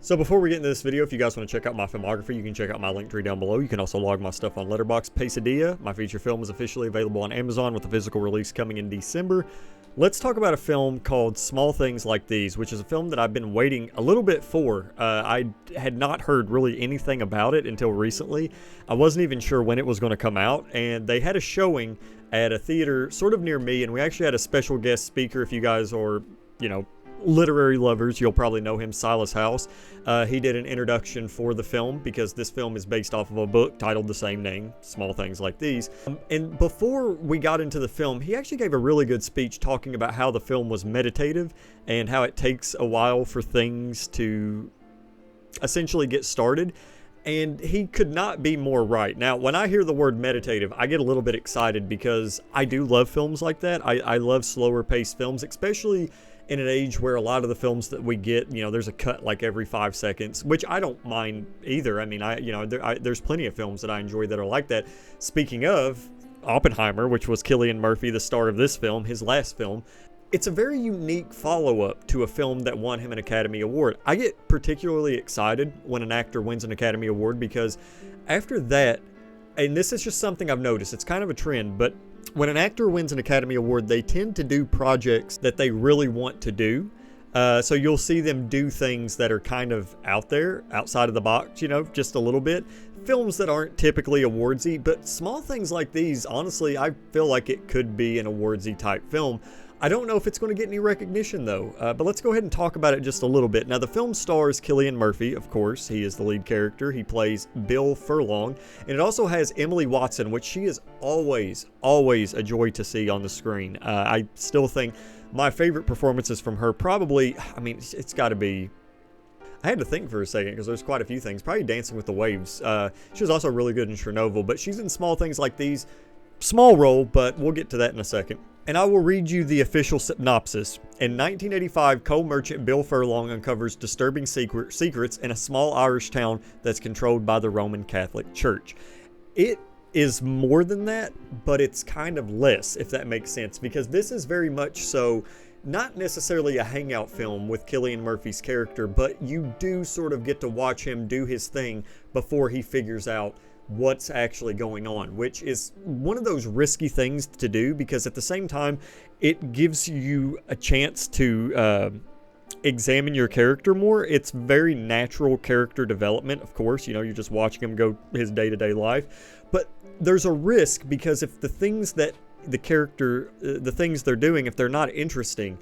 So before we get into this video, if you guys want to check out my filmography, you can check out my link tree down below. You can also log my stuff on Letterboxd. Pesadilla, my feature film, is officially available on Amazon with a physical release coming in December. Let's talk about a film called Small Things Like These, which is a film that I've been waiting a little bit for. I had not heard really anything about it until recently. I wasn't even sure when it was going to come out, and they had a showing at a theater sort of near me, and we actually had a special guest speaker. If you guys are, literary lovers, you'll probably know him, Silas House. He did an introduction for the film because this film is based off of a book titled the same name, Small Things Like These. And before we got into the film, he actually gave a really good speech talking about how the film was meditative and how it takes a while for things to essentially get started. And he could not be more right. Now, when I hear the word meditative, I get a little bit excited because I do love films like that. I love slower paced films, especially in an age where a lot of the films that we get, there's a cut like every 5 seconds, which I don't mind either. I mean, there's plenty of films that I enjoy that are like that. Speaking of Oppenheimer, which was Cillian Murphy, the star of this film, his last film, it's a very unique follow-up to a film that won him an Academy Award. I get particularly excited when an actor wins an Academy Award because after that, and this is just something I've noticed, it's kind of a trend, but when an actor wins an Academy Award, they tend to do projects that they really want to do. So you'll see them do things that are kind of out there, outside of the box, just a little bit. Films that aren't typically awardsy, but Small Things Like These, honestly, I feel like it could be an awardsy type film. I don't know if it's going to get any recognition, though, but let's go ahead and talk about it just a little bit. Now, the film stars Cillian Murphy, of course. He is the lead character. He plays Bill Furlong, and it also has Emily Watson, which she is always a joy to see on the screen. I still think my favorite performances from her probably, it's got to be, I had to think for a second because there's quite a few things. Probably Dancing with the Waves. She was also really good in Chernobyl, but she's in Small Things Like These. Small role, but we'll get to that in a second. And I will read you the official synopsis. In 1985, coal merchant Bill Furlong uncovers disturbing secrets in a small Irish town that's controlled by the Roman Catholic Church. It is more than that, but it's kind of less, if that makes sense, because this is very much so not necessarily a hangout film with Cillian Murphy's character, but you do sort of get to watch him do his thing before he figures out what's actually going on, which is one of those risky things to do because at the same time it gives you a chance to examine your character more. It's very natural character development, of course. You're just watching him go his day-to-day life, but there's a risk because if the things that the things they're doing, if they're not interesting,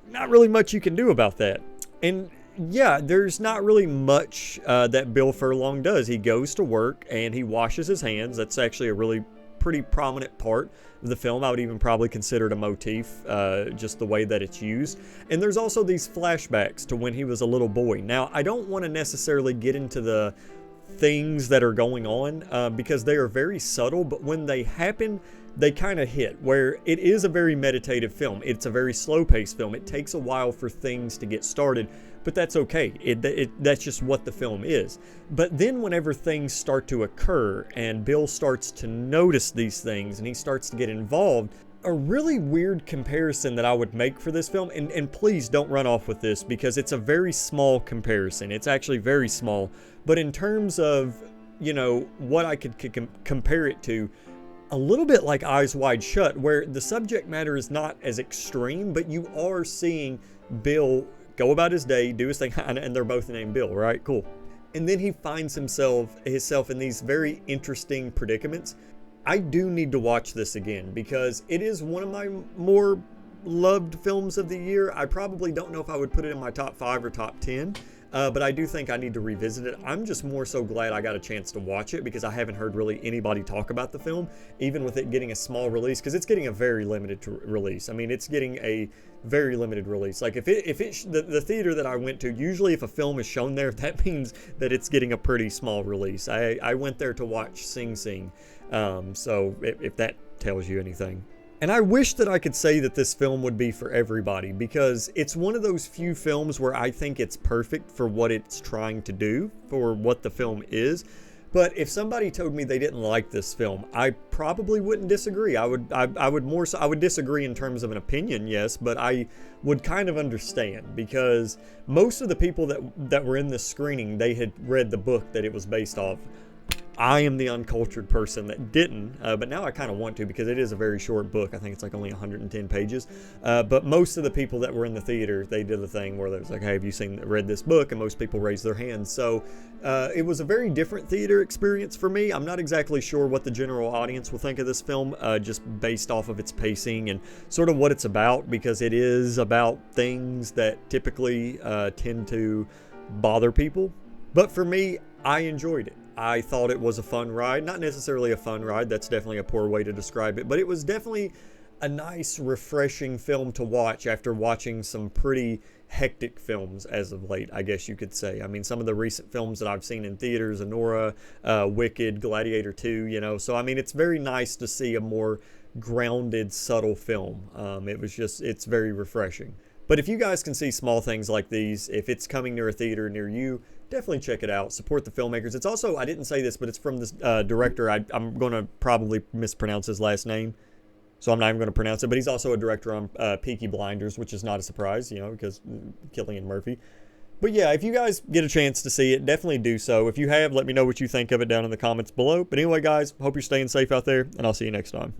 not really much you can do about that. And yeah, there's not really much that Bill Furlong does. He goes to work and he washes his hands. That's actually a really pretty prominent part of the film. I would even probably consider it a motif, just the way that it's used. And there's also these flashbacks to when he was a little boy. Now, I don't want to necessarily get into the things that are going on because they are very subtle, but when they happen, they kind of hit where it is a very meditative film. It's a very slow-paced film. It takes a while for things to get started, but that's okay. That's just what the film is. But then whenever things start to occur and Bill starts to notice these things and he starts to get involved, a really weird comparison that I would make for this film, and please don't run off with this because it's a very small comparison. It's actually very small, but in terms of, what I could compare it to, a little bit like Eyes Wide Shut, where the subject matter is not as extreme, but you are seeing Bill go about his day, do his thing, and they're both named Bill, right? Cool. And then he finds himself in these very interesting predicaments. I do need to watch this again because it is one of my more loved films of the year. I probably don't know if I would put it in my top 5 or top 10. But I do think I need to revisit it. I'm just more so glad I got a chance to watch it because I haven't heard really anybody talk about the film, even with it getting a small release, because it's getting a very limited release. I mean, it's getting a very limited release. Like the theater that I went to, usually if a film is shown there, that means that it's getting a pretty small release. I went there to watch Sing Sing, so if that tells you anything. And I wish that I could say that this film would be for everybody because it's one of those few films where I think it's perfect for what it's trying to do, for what the film is. But if somebody told me they didn't like this film, I probably wouldn't disagree. I would more so, I would disagree in terms of an opinion, yes, but I would kind of understand, because most of the people that were in this screening, they had read the book that it was based off. I am the uncultured person that didn't, but now I kind of want to, because it is a very short book. I think it's like only 110 pages. But most of the people that were in the theater, they did the thing where they was like, hey, have you read this book? And most people raised their hands. So it was a very different theater experience for me. I'm not exactly sure what the general audience will think of this film, just based off of its pacing and sort of what it's about, because it is about things that typically tend to bother people. But for me, I enjoyed it. I thought it was a fun ride. Not necessarily a fun ride, that's definitely a poor way to describe it, but it was definitely a nice, refreshing film to watch after watching some pretty hectic films as of late, I guess you could say. I mean, some of the recent films that I've seen in theaters, Anora, Wicked, Gladiator 2, you know, so I mean, it's very nice to see a more grounded, subtle film. It's very refreshing. But if you guys can see small things like these, if it's coming near a theater near you, definitely check it out. Support the filmmakers. It's also, I didn't say this, but it's from this director. I'm going to probably mispronounce his last name, so I'm not even going to pronounce it. But he's also a director on Peaky Blinders, which is not a surprise, you know, because Cillian Murphy. But yeah, if you guys get a chance to see it, definitely do so. If you have, let me know what you think of it down in the comments below. But anyway, guys, hope you're staying safe out there, and I'll see you next time.